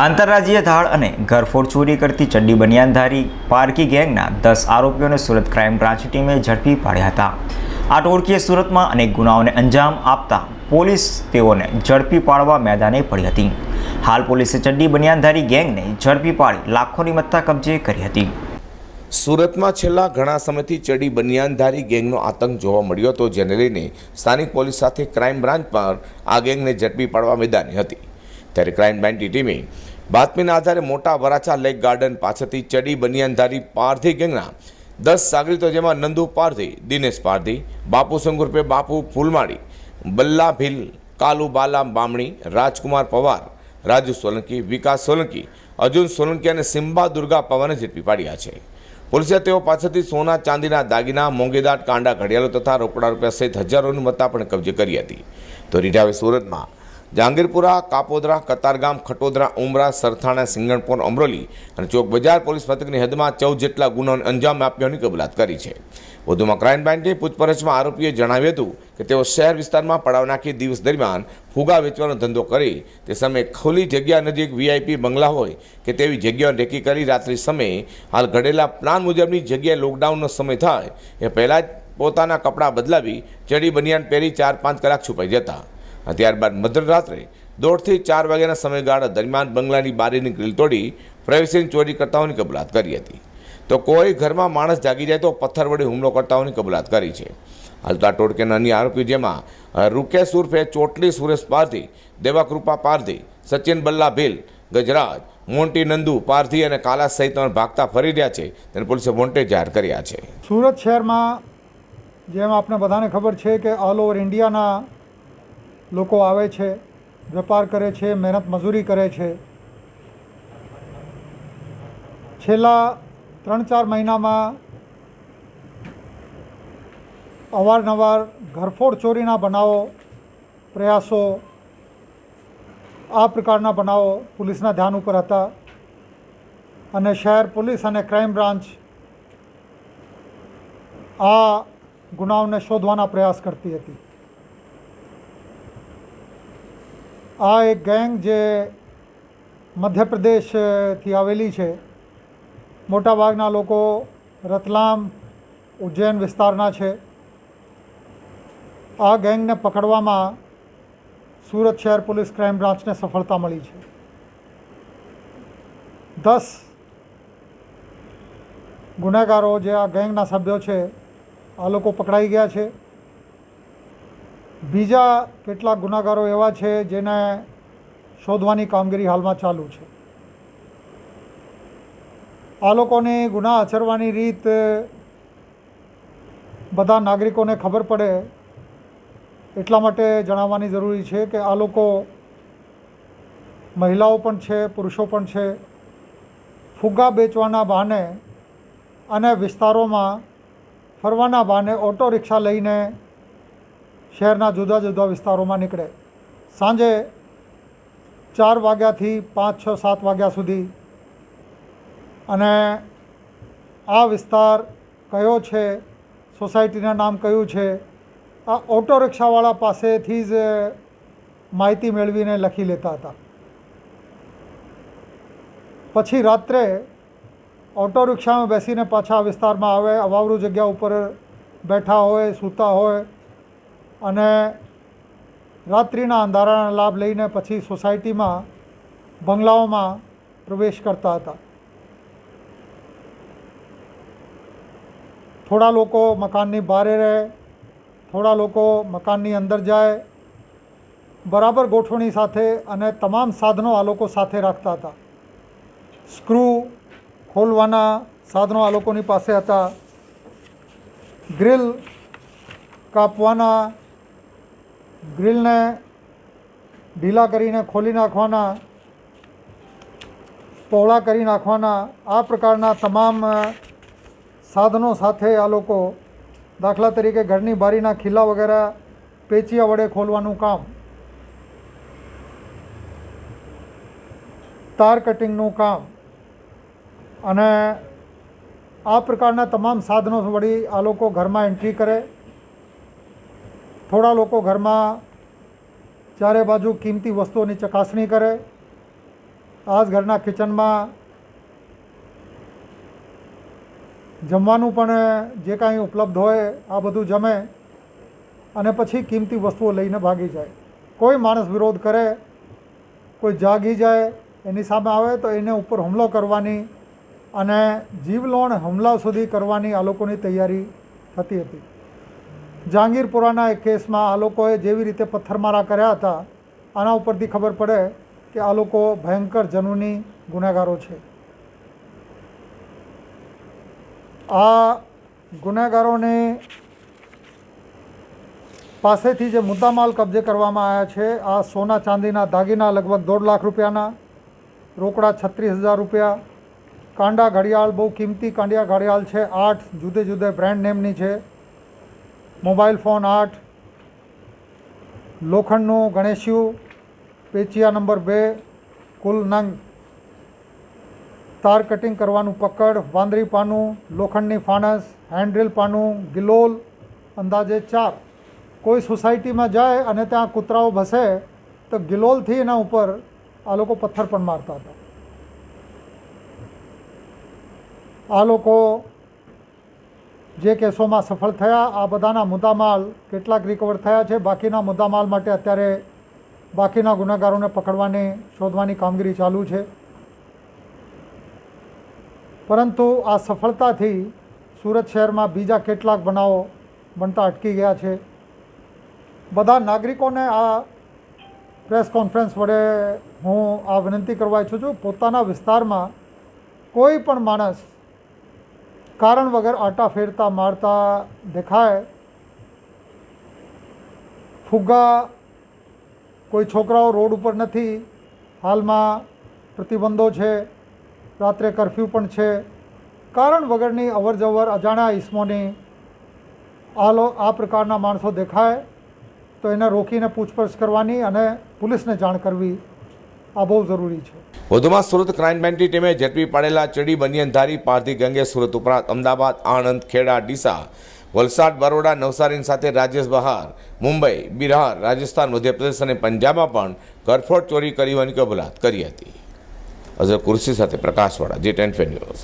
આંતરરાજ્ય ધાડ અને ઘરફોડ ચોરી કરતી ચડ્ડી બનિયાનધારી પારકી ગેંગના 10 આરોપીઓને સુરત ક્રાઇમ બ્રાન્ચ ટીમે ઝડપી પાડ્યા હતા। આ ટોળકીએ સુરતમાં અનેક ગુનાઓને અંજામ આપતા પોલીસ તેઓને ઝડપી પાડવા મેદાને પડી હતી। હાલ પોલીસે ચડ્ડી બનિયાનધારી ગેંગને ઝડપી પાડી લાખોની મત્તા કબજે કરી હતી। સુરતમાં છેલ્લા ઘણા સમયથી ચડ્ડી બનિયાનધારી ગેંગનો આતંક જોવા મળ્યો હતો, જેને લઈને સ્થાનિક પોલીસ સાથે ક્રાઇમ બ્રાન્ચ પર આ ગેંગને ઝડપી પાડવા મેદાની હતી। ત્યારે ક્રાઇમ બ્રાન્ચની ટીમે બાતમીના આધારે મોટા વરાછા લેક ગાર્ડન પાછળથી ચડ્ડી બનિયાનધારી પારધી ગેંગના 10 સાગરીતો, જેમાં નંદુ પારધી, દિનેશ પારધી, બાપુ સંગુરપે બાપુ ફૂલમાળી, બલ્લા ભીલ, કાલુ બાલા બામણી, રાજકુમાર પવાર, રાજુ સોલંકી, વિકાસ સોલંકી, અર્જુન સોલંકી અને સિમ્બા દુર્ગા પવારને ઝડપી પાડ્યા છે। પોલીસે તેઓ પાસેથી સોના ચાંદીના દાગીના, મોંઘેદાર કાંડા ઘડિયાળો તથા રોકડા રૂપિયા સહિત હજારોની મત્તા પણ કબજે કરી હતી। તો રીઢાવે સુરતમાં જહાંગીરપુરા, કાપોદરા, કતારગામ, ખટોદરા, ઉમરા, સરથાણા, સિંગણપોર, અમરોલી અને ચોક બજાર પોલીસ મથકની હદમાં 14 જેટલા ગુનાઓને અંજામ આપ્યાની કબૂલાત કરી છે। વધુમાં ક્રાઇમ બ્રાન્ચની પૂછપરછમાં આરોપીએ જણાવ્યું હતું કે તેઓ શહેર વિસ્તારમાં પડાવ નાખી દિવસ દરમિયાન ફુગા વેચવાનો ધંધો કરી તે સમયે ખુલ્લી જગ્યા નજીક વીઆઈપી બંગલા હોય કે તેવી જગ્યાઓ રેકી કરી રાત્રિ સમયે હાલ ઘડેલા પ્લાન મુજબની જગ્યાએ લોકડાઉનનો સમય થાય એ પહેલાં જ પોતાના કપડાં બદલાવી ચડ્ડી બનિયાન પહેરી 4-5 કલાક છુપાઈ જતા। ત્યારબાદ મધ્યરાત્રે 1:30 થી 4 વાગ્યાના સમયગાળા દરમિયાન બંગલાની બારીની ગ્રીલ તોડી પ્રવેશીને ચોરી કરતાઓની કબૂલાત કરી હતી। તો કોઈ ઘરમાં માણસ જાગી જાય તો પથ્થર વડે હુમલો કરતાઓની કબૂલાત કરી છે। હાલ તો આ ટોળકીના અન્ય આરોપીઓ, જેમાં રૂકેશ ઉર્ફે ચોટલી સુરેશ પારધી, દેવાકૃપા પારધી, સચિન બલ્લા ભીલ, ગજરાજ, મોન્ટી નંદુ પારધી અને કાલા સહિત ભાગતા ફરી રહ્યા છે, તેને પોલીસે વોન્ટેડ જાહેર કર્યા છે। સુરત શહેરમાં જેમ આપણે બધાને ખબર છે કે ઓલ ઓવર ઇન્ડિયાના લોકો આવે છે, વેપાર કરે છે, મહેનત મજૂરી કરે છે। છેલ્લા 3-4 મહિનામાં અવારનવાર ઘરફોડ ચોરીના બનાવો, પ્રયાસો, આ પ્રકારના બનાવો પોલીસના ધ્યાન ઉપર હતા અને શહેર પોલીસ અને ક્રાઇમ બ્રાન્ચ આ ગુનાઓને શોધવાના પ્રયાસ કરતી હતી। આ એક ગેંગ જે મધ્યપ્રદેશથી આવેલી છે, મોટાભાગના લોકો રતલામ, ઉજ્જૈન વિસ્તારના છે। આ ગેંગને પકડવામાં સુરત શહેર પોલીસ ક્રાઇમ બ્રાન્ચને સફળતા મળી છે। 10 ગુનેગારો જે આ ગેંગના સભ્યો છે, આ લોકો પકડાઈ ગયા છે। બીજા કેટલાક ગુનાગારો એવા છે જેને શોધવાની કામગીરી હાલમાં ચાલુ છે। આ લોકોની ગુના આચરવાની રીત બધા નાગરિકોને ખબર પડે એટલા માટે જણાવવાની જરૂરી છે કે આ લોકો મહિલાઓ પણ છે, પુરુષો પણ છે। ફુગ્ગા બેચવાના બહાને અને વિસ્તારોમાં ફરવાના બહાને ઓટો રિક્ષા લઈને શહેરના જુદા જુદા વિસ્તારોમાં નીકળે। સાંજે 4 વાગ્યાથી 5, 6, 7 વાગ્યા સુધી, અને આ વિસ્તાર કયો છે, સોસાયટીના નામ કયું છે, આ ઓટો રિક્ષાવાળા પાસેથી જ માહિતી મેળવીને લખી લેતા હતા। પછી રાત્રે ઓટો રિક્ષામાં બેસીને પાછા આ વિસ્તારમાં આવે, અવાવરૂ જગ્યા ઉપર બેઠા હોય, સૂતા હોય અને રાત્રિના અંધારાના લાભ લઈને પછી સોસાયટીમાં, બંગલાઓમાં પ્રવેશ કરતા હતા। થોડા લોકો મકાનની બહાર રહે, થોડા લોકો મકાનની અંદર જાય, બરાબર ગોઠવણી સાથે, અને તમામ સાધનો આ લોકો સાથે રાખતા હતા। સ્ક્રૂ ખોલવાના સાધનો આ લોકોની પાસે હતા, ગ્રીલ કાપવાના, ગ્રીલને ઢીલા કરીને ખોલી નાખવાના, પહોળા કરી નાખવાના, આ પ્રકારના તમામ સાધનો સાથે આ લોકો, દાખલા તરીકે ઘરની બારીના ખીલા વગેરે પેચિયા વડે ખોલવાનું કામ, તાર કટિંગનું કામ અને આ પ્રકારના તમામ સાધનો વડે આ લોકો ઘરમાં એન્ટ્રી કરે। થોડા લોકો ઘરમાં ચારે બાજુ કિંમતી વસ્તુઓની ચકાસણી કરે આ જ ઘરના કિચનમાં જમવાનું પણ જે કાંઈ ઉપલબ્ધ હોય આ બધું જમે અને પછી કિંમતી વસ્તુઓ લઈને ભાગી જાય. કોઈ માણસ વિરોધ કરે, કોઈ જાગી જાય, એની સામે આવે તો એને ઉપર હુમલો કરવાની અને જીવલેણ હુમલા સુધી કરવાની આ લોકોની તૈયારી થતી હતી. જહાંગીરપુરાના એક કેસમાં આ લોકોએ જેવી રીતે પથ્થરમારા કર્યા હતા, આના ઉપરથી ખબર પડે કે આ લોકો ભયંકર જનૂની ગુનેગારો છે. આ ગુનેગારોને પાસેથી જે મુદ્દામાલ કબજે કરવામાં આવ્યા છે, આ સોના ચાંદીના દાગીના લગભગ 1.5 લાખ રૂપિયાના, રોકડા 36,000 રૂપિયા, કાંડા ઘડિયાળ, બહુ કિંમતી કાંડિયા ઘડિયાળ છે, 8 જુદે જુદે બ્રાન્ડ નેમની છે, મોબાઈલ ફોન 8, લોખંડનું ગણેશિયું, પેચિયા નંબર 2, કુલ નંગ, તાર કટિંગ કરવાનું પકડ, વાંદરી પાનું, લોખંડની ફાનસ, હેન્ડ્રીલ પાનું, ગિલોલ અંદાજે 4. કોઈ સોસાયટીમાં જાય અને ત્યાં કૂતરાઓ ભસે તો ગિલોલથી એના ઉપર આ લોકો પથ્થર પણ મારતા હતા. આ લોકો જે કેસોમાં સફળ થયા, આ બધાના મુદ્દામાલ કેટલાક રિકવર થયા છે. બાકીના મુદ્દામાલ માટે અત્યારે બાકીના ગુનેગારોને પકડવાની, શોધવાની કામગીરી ચાલુ છે. પરંતુ આ સફળતાથી સુરત શહેરમાં બીજા કેટલાક બનાવો બનતા અટકી ગયા છે. બધા નાગરિકોને આ પ્રેસ કોન્ફરન્સ વડે હું આ વિનંતી કરવા ઈચ્છું છું, પોતાના વિસ્તારમાં કોઈ પણ માણસ કારણ વગર આટા ફેરતા મારતા દેખાય, ફુગ્ગા, કોઈ છોકરાઓ રોડ ઉપર નથી, હાલમાં પ્રતિબંધો છે, રાત્રે કરફ્યુ પણ છે, કારણ વગરની અવર જવર અજાણ્યા ઇસમોની આ પ્રકારના માણસો દેખાય તો એને રોકીને પૂછપરછ કરવાની અને પોલીસને જાણ કરવી આ બહુ જરૂરી છે. વધુમાં સુરત ક્રાઇમ બ્રાન્ચની ટીમે ઝડપી પાડેલા ચડી બનિયાનધારી પારધી ગેંગે સુરત ઉપરાંત અમદાવાદ, આણંદ, ખેડા, ડીસા, વલસાડ, બરોડા, નવસારી સાથે રાજ્ય બહાર, મુંબઈ, બિહાર, રાજસ્થાન, મધ્યપ્રદેશ અને પંજાબમાં પણ ઘરફોડ ચોરી કરી હોવાની કબૂલાત કરી હતી. અઝર કુર્સી સાથે પ્રકાશવાળા, G10 ન્યૂઝ.